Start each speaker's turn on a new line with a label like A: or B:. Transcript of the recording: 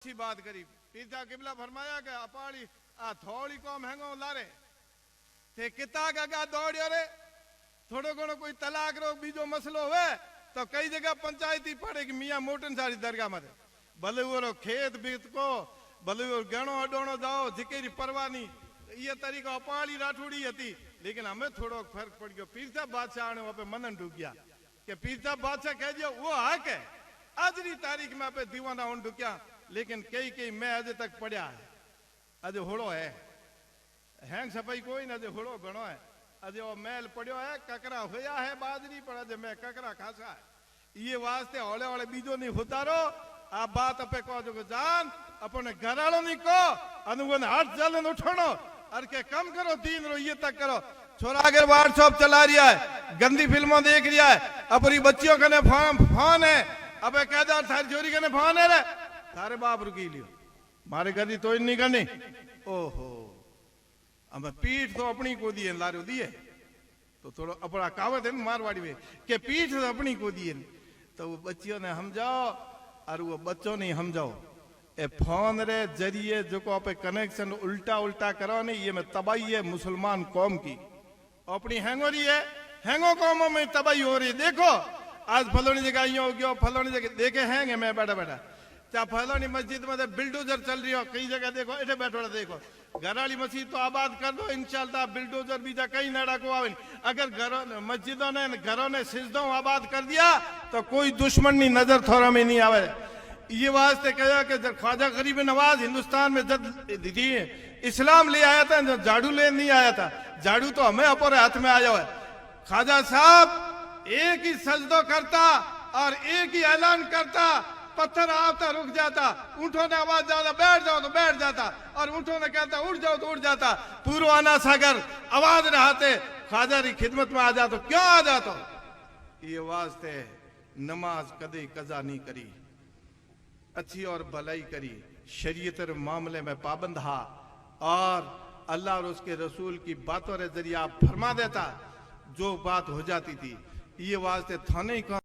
A: अच्छी बात करी। पीता किबला फरमाया कि अपाड़ी आ थोड़ी कौम हैंगो लारे ते किता का दौड़ियो रे थोड़ो घणो कोई तलाक रो बीजो मसलो हुए तो कई जगह पंचायती पड़े कि मियाँ मोटन सारी दरगाह मत भले वो खेत बीत को भले वो गणो अडोणो जाओ जिकेरी परवाह नहीं ये तरीका अपाड़ी राठौड़ी हती लेकिन हमें थोड़ो फर्क पड़ गयो। पीर साहब बादशाह आने वहाँ पे मनन डूब गया कि पीर साहब बादशाह कह दियो वो हक है आज री तारीख में पे दीवाना होन डुक्या लेकिन कई कई मैं अजे तक पढ़िया है अजे होड़ो है हैंग सफाई कोई ना अजे होड़ो घणो है अजे वो मैल पड़ियो है ककरा होया है बाजरी पर अजे मैं ककरा खासा है ये वास्ते हौले हौले बीजो नहीं उतारो आप बात अपे को जो जान अपने घर वालों नहीं को अनुगुण हाथ जलन उठोनो और के कम करो दीन रो ये तक करो छोरा अगर व्हाट्सएप चला रिया है गंदी फिल्मों देख रिया है अपनी बच्चियों का फोन है अबे कहदा थारी चोरी कने फोन है रे तारे बाप रुकी लियो मारे गदी तो नहीं करनी ओहो अब पीठ तो अपनी को दिए लारो दिए तो थोड़ा अपना कहावत है मारवाड़ी में कि पीठ तो अपनी को दिए तो वो बच्चियों ने समझाओ और वो बच्चों ने समझाओ ए फोन रे जरिए जो को पे कनेक्शन उल्टा उल्टा करो नहीं ये में तबाही है मुसलमान कौम की अपनी हैंगो रही है हैंगो कौमों में तबाही हो रही देखो आज फलोनी जगह यूं हो गया फलोनी जगह देखे हैंगे मैं बैठा बैठा चाहे फलोनी मस्जिद में बिल्डोजर चल रही हो कई जगह देखो इधर बैठो देखो घर वाली मस्जिद तो आबाद कर दो इंशाल्लाह बिल्डोजर बीजा कई नड़ा को आवे अगर घरों मस्जिदों ने घरों ने सिजदों आबाद कर दिया तो कोई दुश्मन नहीं नजर थोड़ा में नहीं आवे ये वास्ते कहा कि जब ख्वाजा गरीब नवाज हिंदुस्तान में जब इस्लाम ले आया था झाड़ू ले नहीं आया था झाड़ू तो हमें अपने हाथ में आया है ख्वाजा साहब एक ही सजदो करता और एक ही ऐलान करता पत्थर आता रुक जाता ऊँटों ने आवाज जाता बैठ जाओ तो बैठ जाता और ऊँटों ने कहता उठ जाओ तो उठ जाता पूर्वाना सागर आवाज रहते ख्वाजा की खिदमत में आ जातो क्यों आ जातो ये वास्ते नमाज कदे कजा नहीं करी अच्छी और भलाई करी शरीयत मामले में पाबंद हा और अल्लाह और उसके रसूल की बातों के जरिए आप फरमा देता जो बात हो जाती थी ये वास्ते थाने का